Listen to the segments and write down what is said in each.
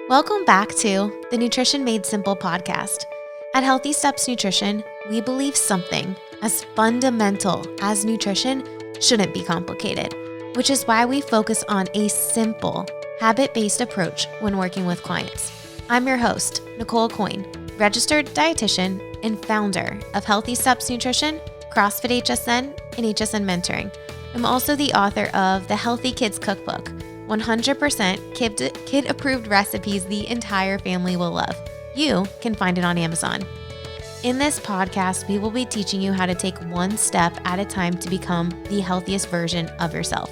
Welcome back to the Nutrition Made Simple podcast. At Healthy Steps Nutrition, we believe something as fundamental as nutrition shouldn't be complicated, which is why we focus on a simple, habit-based approach when working with clients. I'm your host, Nicole Aucoin, registered dietitian and founder of Healthy Steps Nutrition, CrossFit HSN, and HSN Mentoring. I'm also the author of the Healthy Kids Cookbook, 100% kid-approved recipes the entire family will love. You can find it on Amazon. In this podcast, we will be teaching you how to take one step at a time to become the healthiest version of yourself.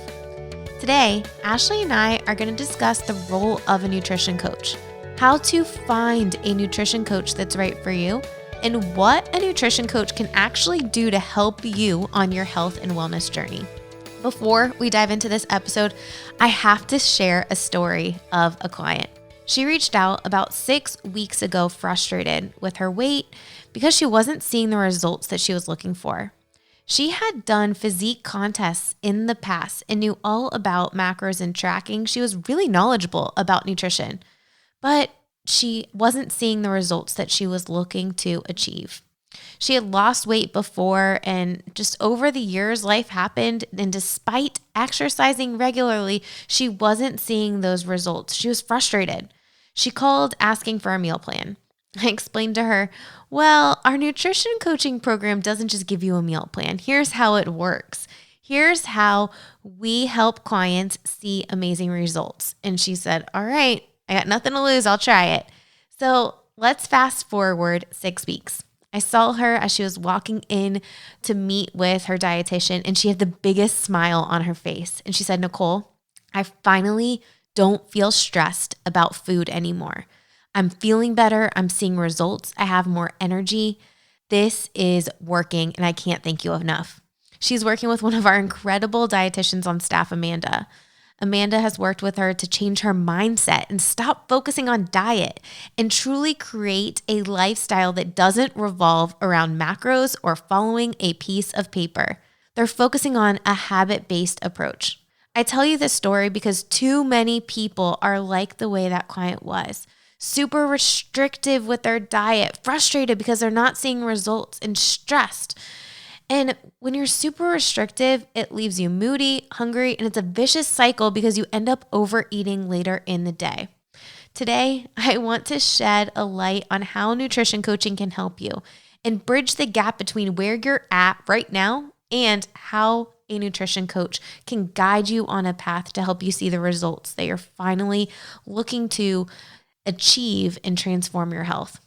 Today, Ashley and I are going to discuss the role of a nutrition coach, how to find a nutrition coach that's right for you, and what a nutrition coach can actually do to help you on your health and wellness journey. Before we dive into this episode, I have to share a story of a client. She reached out about 6 weeks ago, frustrated with her weight because she wasn't seeing the results that she was looking for. She had done physique contests in the past and knew all about macros and tracking. She was really knowledgeable about nutrition, but she wasn't seeing the results that she was looking to achieve. She had lost weight before, and just over the years, life happened. And despite exercising regularly, she wasn't seeing those results. She was frustrated. She called asking for a meal plan. I explained to her, well, our nutrition coaching program doesn't just give you a meal plan. Here's how it works. Here's how we help clients see amazing results. And she said, all right, I got nothing to lose. I'll try it. So let's fast forward 6 weeks. I saw her as she was walking in to meet with her dietitian, and she had the biggest smile on her face. And she said, Nicole, I finally don't feel stressed about food anymore. I'm feeling better. I'm seeing results. I have more energy. This is working, and I can't thank you enough. She's working with one of our incredible dietitians on staff, Amanda. Amanda has worked with her to change her mindset and stop focusing on diet and truly create a lifestyle that doesn't revolve around macros or following a piece of paper. They're focusing on a habit-based approach. I tell you this story because too many people are like the way that client was. Super restrictive with their diet, frustrated because they're not seeing results, and stressed. And when you're super restrictive, it leaves you moody, hungry, and it's a vicious cycle because you end up overeating later in the day. Today, I want to shed a light on how nutrition coaching can help you and bridge the gap between where you're at right now and how a nutrition coach can guide you on a path to help you see the results that you're finally looking to achieve and transform your health.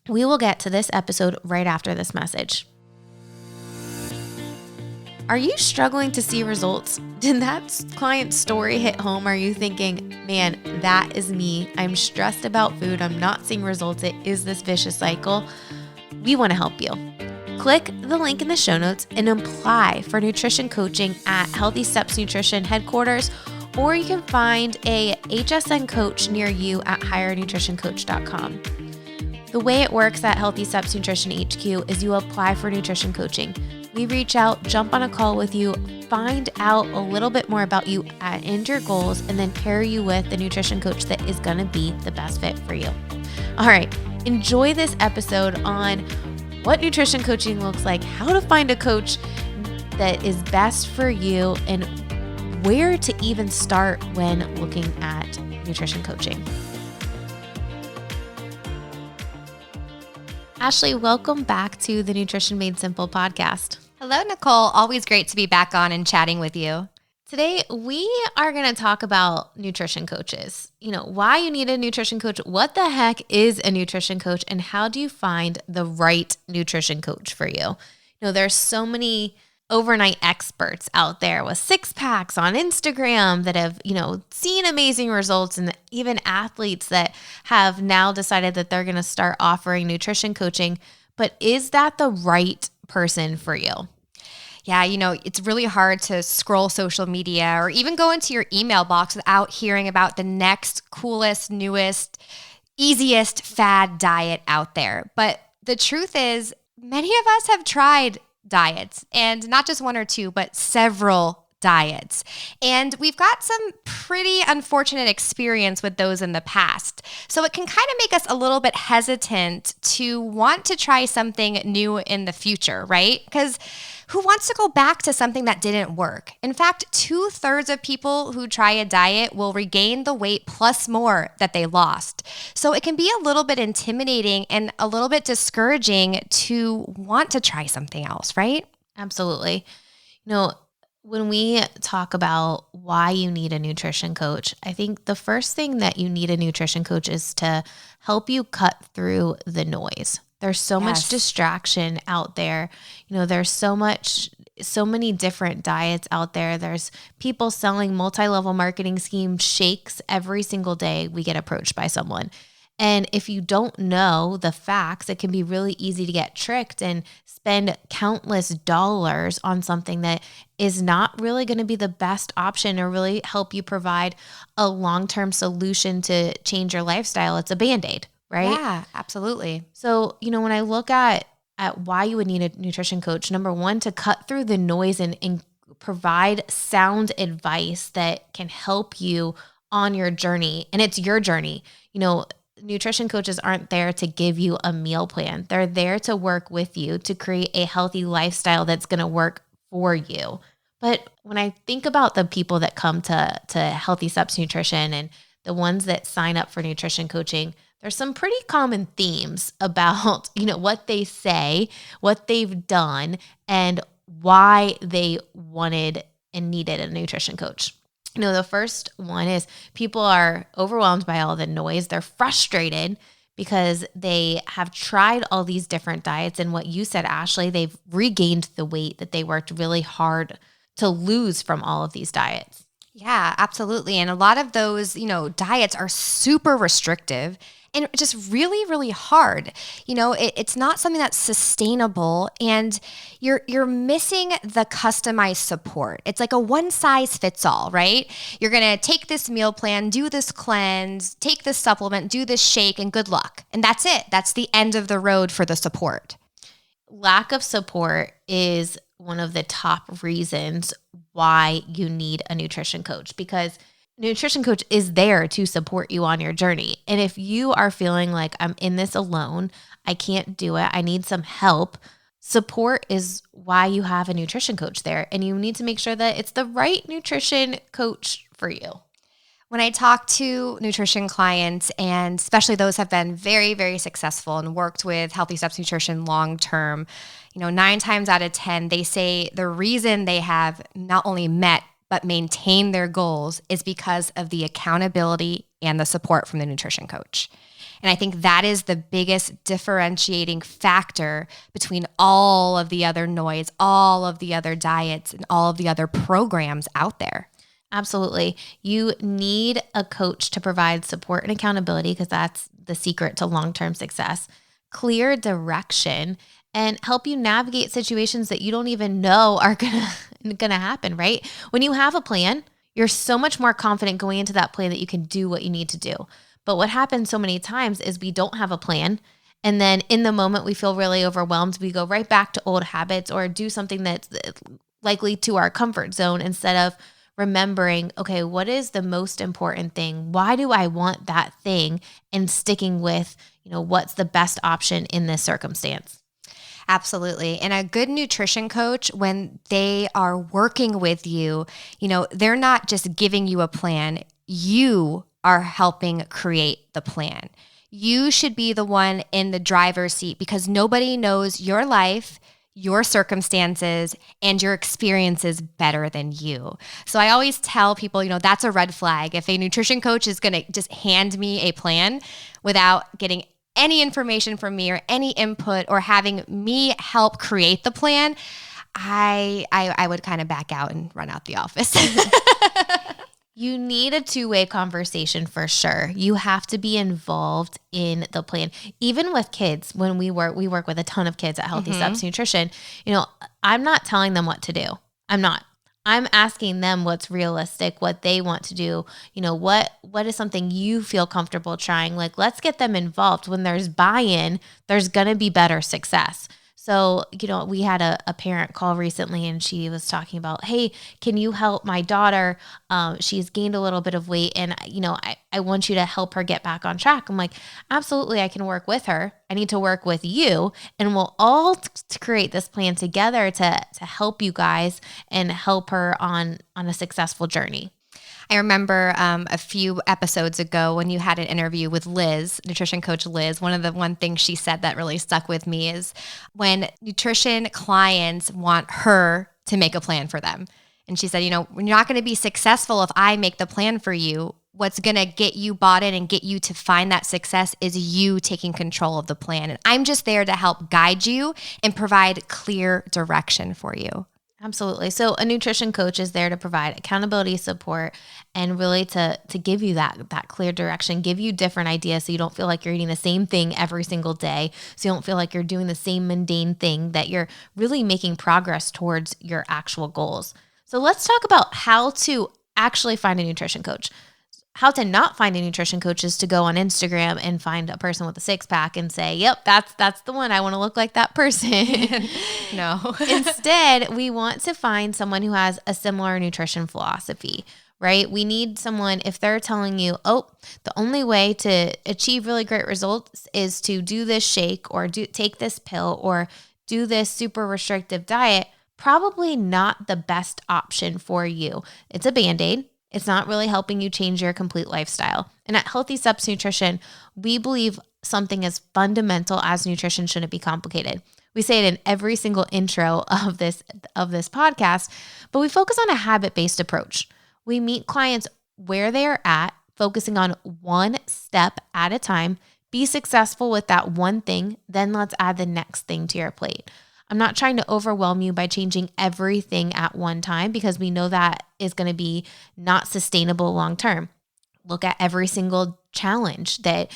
We will get to this episode right after this message. Are you struggling to see results? Did that client story hit home? Are you thinking, man, that is me. I'm stressed about food. I'm not seeing results. It is this vicious cycle. We want to help you. Click the link in the show notes and apply for nutrition coaching at Healthy Steps Nutrition headquarters, or you can find a HSN coach near you at highernutritioncoach.com. The way it works at Healthy Steps Nutrition HQ is you apply for nutrition coaching. We reach out, jump on a call with you, find out a little bit more about you and your goals, and then pair you with the nutrition coach that is going to be the best fit for you. All right, enjoy this episode on what nutrition coaching looks like, how to find a coach that is best for you, and where to even start when looking at nutrition coaching. Ashley, welcome back to the Nutrition Made Simple podcast. Hello, Nicole. Always great to be back on and chatting with you. Today, we are going to talk about nutrition coaches. Why you need a nutrition coach, what the heck is a nutrition coach, and how do you find the right nutrition coach for you? There's so many overnight experts out there with 6-packs on Instagram that have, seen amazing results, and even athletes that have now decided that they're going to start offering nutrition coaching. But is that the right person for you? Yeah, it's really hard to scroll social media or even go into your email box without hearing about the next coolest, newest, easiest fad diet out there. But the truth is, many of us have tried diets, and not just one or two, but several diets. And we've got some pretty unfortunate experience with those in the past. So it can kind of make us a little bit hesitant to want to try something new in the future, right? Because who wants to go back to something that didn't work? In fact, 2/3 of people who try a diet will regain the weight plus more that they lost. So it can be a little bit intimidating and a little bit discouraging to want to try something else, right? Absolutely. When we talk about why you need a nutrition coach, I think the first thing that you need a nutrition coach is to help you cut through the noise. There's so much distraction out there. There's so many different diets out there. There's people selling multi-level marketing scheme shakes every single day we get approached by someone. And if you don't know the facts, it can be really easy to get tricked and spend countless dollars on something that is not really going to be the best option or really help you provide a long-term solution to change your lifestyle. It's a Band-Aid, right? Yeah, absolutely. So, when I look at why you would need a nutrition coach, number one, to cut through the noise and provide sound advice that can help you on your journey. And it's your journey. Nutrition coaches aren't there to give you a meal plan. They're there to work with you to create a healthy lifestyle that's going to work for you. But when I think about the people that come to Healthy Steps Nutrition and the ones that sign up for nutrition coaching, there's some pretty common themes about, what they say, what they've done, and why they wanted and needed a nutrition coach. The first one is people are overwhelmed by all the noise. They're frustrated because they have tried all these different diets. And what you said, Ashley, they've regained the weight that they worked really hard to lose from all of these diets. Yeah, absolutely. And a lot of those, diets are super restrictive and just really, really hard. It's not something that's sustainable, and you're missing the customized support. It's like a one size fits all, right? You're going to take this meal plan, do this cleanse, take this supplement, do this shake, and good luck. And that's it. That's the end of the road for the support. Lack of support is one of the top reasons why you need a nutrition coach, because nutrition coach is there to support you on your journey. And if you are feeling like I'm in this alone, I can't do it, I need some help, support is why you have a nutrition coach there. And you need to make sure that it's the right nutrition coach for you. When I talk to nutrition clients, and especially those have been very, very successful and worked with Healthy Steps Nutrition long term, 9 times out of 10, they say the reason they have not only met but maintain their goals is because of the accountability and the support from the nutrition coach. And I think that is the biggest differentiating factor between all of the other noise, all of the other diets, and all of the other programs out there. Absolutely. You need a coach to provide support and accountability, because that's the secret to long-term success, clear direction, and help you navigate situations that you don't even know are gonna happen, right? When you have a plan, you're so much more confident going into that plan that you can do what you need to do. But what happens so many times is we don't have a plan. And then in the moment we feel really overwhelmed. We go right back to old habits or do something that's likely to our comfort zone, instead of remembering, okay, what is the most important thing? Why do I want that thing? And sticking with, what's the best option in this circumstance. Absolutely. And a good nutrition coach, when they are working with you, they're not just giving you a plan. You are helping create the plan. You should be the one in the driver's seat, because nobody knows your life, your circumstances, and your experiences better than you. So I always tell people, that's a red flag. If a nutrition coach is going to just hand me a plan without getting any information from me or any input or having me help create the plan, I would kind of back out and run out the office. You need a two-way conversation for sure. You have to be involved in the plan. Even with kids, when we work with a ton of kids at Healthy Steps Nutrition, I'm not telling them what to do. I'm not. I'm asking them what's realistic, what they want to do. What is something you feel comfortable trying? Like, let's get them involved. When there's buy-in, there's going to be better success. So, we had a parent call recently and she was talking about, hey, can you help my daughter? She's gained a little bit of weight and, I want you to help her get back on track. I'm like, absolutely, I can work with her. I need to work with you and we'll all create this plan together to help you guys and help her on a successful journey. I remember a few episodes ago when you had an interview with Liz, nutrition coach Liz, one thing she said that really stuck with me is when nutrition clients want her to make a plan for them. And she said, you're not going to be successful if I make the plan for you. What's going to get you bought in and get you to find that success is you taking control of the plan. And I'm just there to help guide you and provide clear direction for you. Absolutely. So a nutrition coach is there to provide accountability, support, and really to give you that clear direction, give you different ideas so you don't feel like you're eating the same thing every single day. So you don't feel like you're doing the same mundane thing, that you're really making progress towards your actual goals. So let's talk about how to actually find a nutrition coach. How to not find a nutrition coach is to go on Instagram and find a person with a six-pack and say, yep, that's the one. I want to look like that person. No. Instead, we want to find someone who has a similar nutrition philosophy, right? We need someone, if they're telling you, oh, the only way to achieve really great results is to do this shake or take this pill or do this super restrictive diet, probably not the best option for you. It's a Band-Aid. It's not really helping you change your complete lifestyle. And at Healthy Steps Nutrition, we believe something as fundamental as nutrition shouldn't be complicated. We say it in every single intro of this podcast, but we focus on a habit-based approach. We meet clients where they are at, focusing on one step at a time. Be successful with that one thing, then let's add the next thing to your plate. I'm not trying to overwhelm you by changing everything at one time because we know that is going to be not sustainable long term. Look at every single challenge that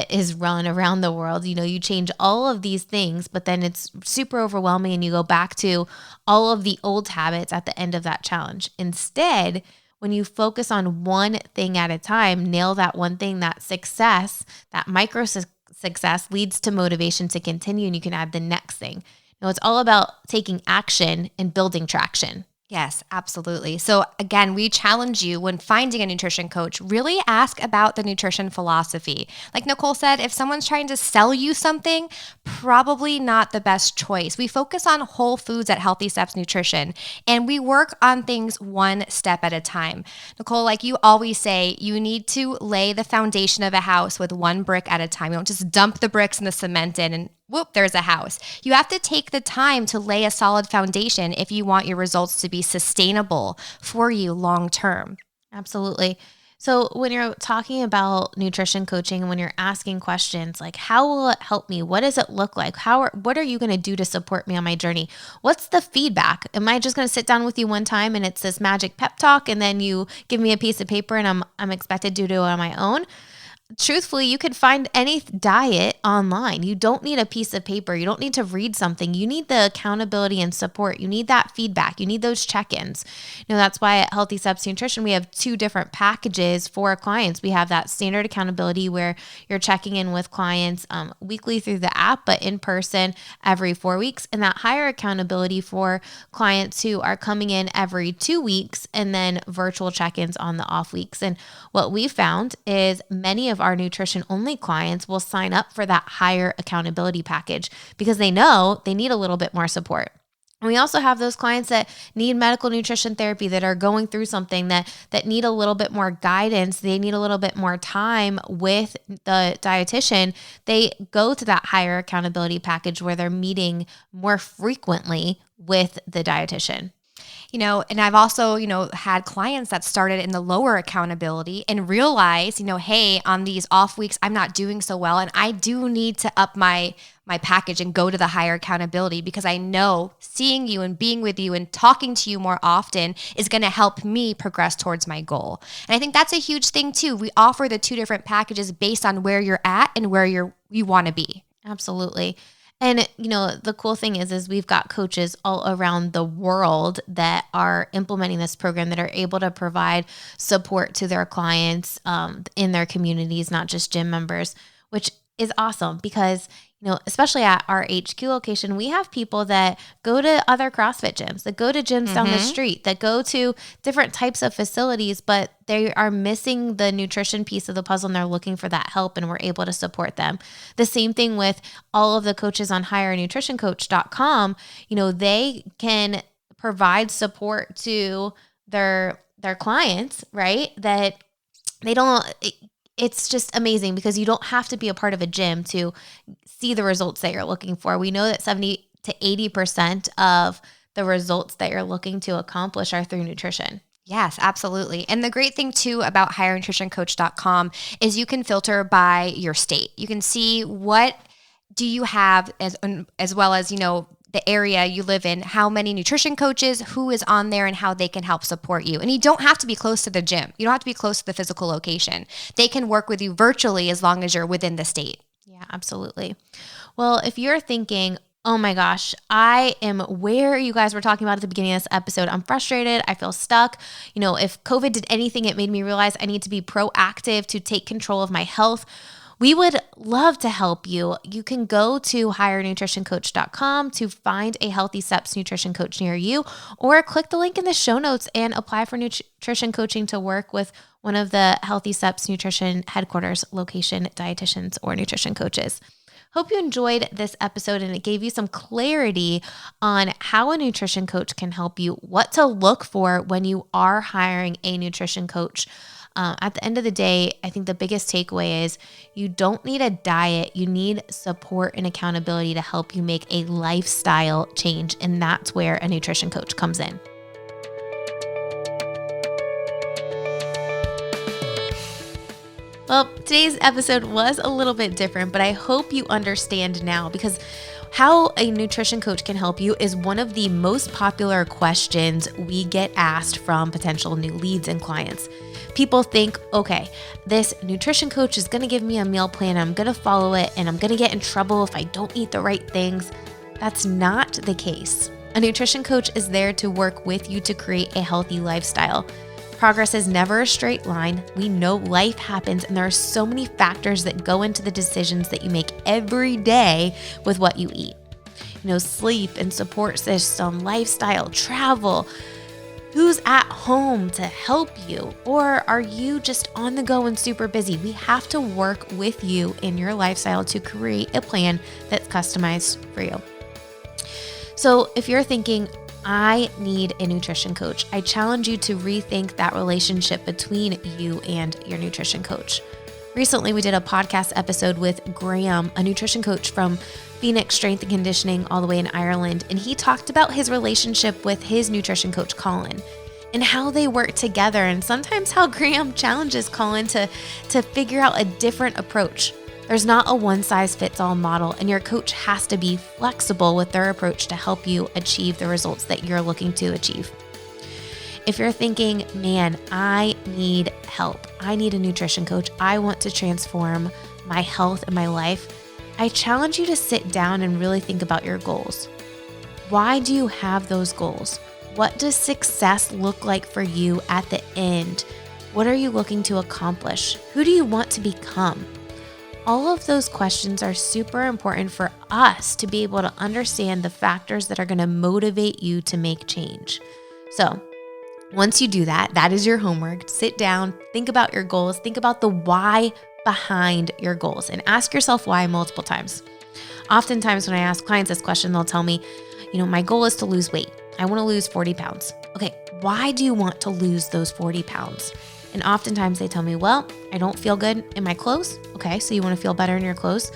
is run around the world. You change all of these things, but then it's super overwhelming and you go back to all of the old habits at the end of that challenge. Instead, when you focus on one thing at a time, nail that one thing, that success, that micro success leads to motivation to continue and you can add the next thing. It's all about taking action and building traction. Yes, absolutely. So again, we challenge you when finding a nutrition coach, really ask about the nutrition philosophy. Like Nicole said, if someone's trying to sell you something, probably not the best choice. We focus on whole foods at Healthy Steps Nutrition, and we work on things one step at a time. Nicole, like you always say, you need to lay the foundation of a house with one brick at a time. You don't just dump the bricks and the cement in and whoop, there's a house. You have to take the time to lay a solid foundation if you want your results to be sustainable for you long term. Absolutely. So when you're talking about nutrition coaching and when you're asking questions like, how will it help me? What does it look like? What are you going to do to support me on my journey? What's the feedback? Am I just going to sit down with you one time and it's this magic pep talk and then you give me a piece of paper and I'm expected to do it on my own? Truthfully, you could find any diet online. You don't need a piece of paper. You don't need to read something. You need the accountability and support. You need that feedback. You need those check-ins. That's why at Healthy Steps Nutrition, we have 2 different packages for our clients. We have that standard accountability where you're checking in with clients weekly through the app, but in person every 4 weeks. And that higher accountability for clients who are coming in every 2 weeks and then virtual check-ins on the off weeks. And what we found is many of our nutrition only clients will sign up for that higher accountability package because they know they need a little bit more support. And we also have those clients that need medical nutrition therapy, that are going through something that need a little bit more guidance. They need a little bit more time with the dietitian. They go to that higher accountability package where they're meeting more frequently with the dietitian. And I've also, had clients that started in the lower accountability and realized, hey, on these off weeks, I'm not doing so well. And I do need to up my package and go to the higher accountability because I know seeing you and being with you and talking to you more often is going to help me progress towards my goal. And I think that's a huge thing too. We offer the 2 different packages based on where you're at and where you want to be. Absolutely. And, the cool thing is we've got coaches all around the world that are implementing this program, that are able to provide support to their clients in their communities, not just gym members, which is awesome because, especially at our HQ location, we have people that go to other CrossFit gyms, that go to gyms down the street, that go to different types of facilities, but they are missing the nutrition piece of the puzzle and they're looking for that help, and we're able to support them. The same thing with all of the coaches on hireanutritioncoach.com. They can provide support to their clients, right? That they don't, it's just amazing because you don't have to be a part of a gym to see the results that you're looking for. We know that 70 to 80% of the results that you're looking to accomplish are through nutrition. Yes, absolutely. And the great thing too about hireanutritioncoach.com is you can filter by your state. You can see what do you have as well as, the area you live in, how many nutrition coaches, who is on there, and how they can help support you. And you don't have to be close to the gym. You don't have to be close to the physical location. They can work with you virtually as long as you're within the state. Yeah, absolutely. Well, if you're thinking, oh my gosh, I am where you guys were talking about at the beginning of this episode. I'm frustrated. I feel stuck. If COVID did anything, it made me realize I need to be proactive to take control of my health. We would love to help you. You can go to hireanutritioncoach.com to find a Healthy Steps nutrition coach near you, or click the link in the show notes and apply for nutrition coaching to work with one of the Healthy Steps Nutrition headquarters location dietitians or nutrition coaches. Hope you enjoyed this episode and it gave you some clarity on how a nutrition coach can help you, what to look for when you are hiring a nutrition coach. At the end of the day, I think the biggest takeaway is you don't need a diet. You need support and accountability to help you make a lifestyle change. And that's where a nutrition coach comes in. Well, today's episode was a little bit different, but I hope you understand now, because how a nutrition coach can help you is one of the most popular questions we get asked from potential new leads and clients. People think, okay, this nutrition coach is going to give me a meal plan. I'm going to follow it and I'm going to get in trouble if I don't eat the right things. That's not the case. A nutrition coach is there to work with you to create a healthy lifestyle. Progress is never a straight line. We know life happens and there are so many factors that go into the decisions that you make every day with what you eat. Sleep and support system, lifestyle, travel. Who's at home to help you? Or are you just on the go and super busy? We have to work with you in your lifestyle to create a plan that's customized for you. So if you're thinking, I need a nutrition coach, I challenge you to rethink that relationship between you and your nutrition coach. Recently, we did a podcast episode with Graham, a nutrition coach from Phoenix Strength and Conditioning all the way in Ireland. And he talked about his relationship with his nutrition coach, Colin, and how they work together. And sometimes how Graham challenges Colin to figure out a different approach. There's not a one-size-fits-all model, and your coach has to be flexible with their approach to help you achieve the results that you're looking to achieve. If you're thinking, man, I need help, I need a nutrition coach, I want to transform my health and my life, I challenge you to sit down and really think about your goals. Why do you have those goals? What does success look like for you at the end? What are you looking to accomplish? Who do you want to become? All of those questions are super important for us to be able to understand the factors that are going to motivate you to make change. So once you do that, that is your homework. Sit down, think about your goals, think about the why behind your goals, and ask yourself why multiple times. Oftentimes when I ask clients this question, they'll tell me, my goal is to lose weight. I want to lose 40 pounds. Okay, why do you want to lose those 40 pounds? And oftentimes they tell me, well, I don't feel good in my clothes. Okay, so you want to feel better in your clothes?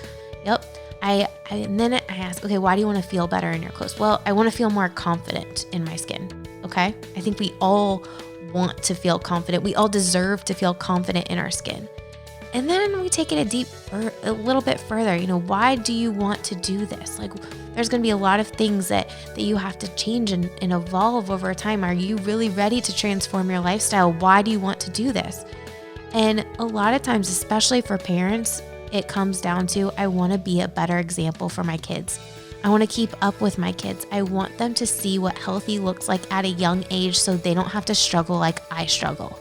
Yep. And then I ask, okay, why do you want to feel better in your clothes? Well, I want to feel more confident in my skin. Okay, I think we all want to feel confident. We all deserve to feel confident in our skin. And then we take it a little bit further. Why do you want to do this? There's going to be a lot of things that you have to change and evolve over time. Are you really ready to transform your lifestyle? Why do you want to do this? And a lot of times, especially for parents, it comes down to, I want to be a better example for my kids. I want to keep up with my kids. I want them to see what healthy looks like at a young age so they don't have to struggle like I struggle.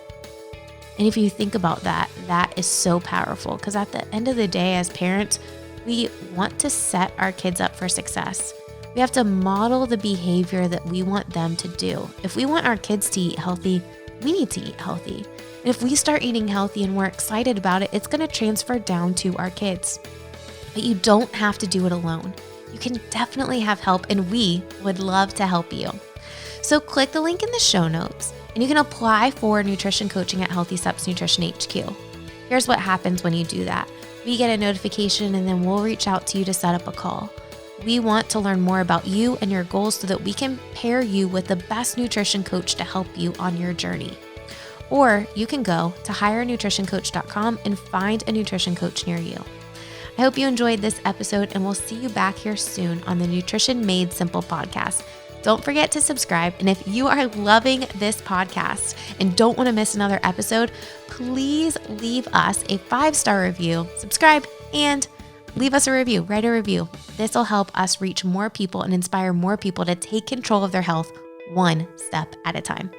And if you think about that, that is so powerful because at the end of the day, as parents, we want to set our kids up for success. We have to model the behavior that we want them to do. If we want our kids to eat healthy, we need to eat healthy. And if we start eating healthy and we're excited about it, it's going to transfer down to our kids. But you don't have to do it alone. You can definitely have help, and we would love to help you. So click the link in the show notes, and you can apply for nutrition coaching at Healthy Steps Nutrition HQ. Here's what happens when you do that. We get a notification, and then we'll reach out to you to set up a call. We want to learn more about you and your goals so that we can pair you with the best nutrition coach to help you on your journey. Or you can go to hireanutritioncoach.com and find a nutrition coach near you. I hope you enjoyed this episode, and we'll see you back here soon on the Nutrition Made Simple podcast. Don't forget to subscribe. And if you are loving this podcast and don't want to miss another episode, please leave us a 5-star review, subscribe, and leave us a review. Write a review. This will help us reach more people and inspire more people to take control of their health one step at a time.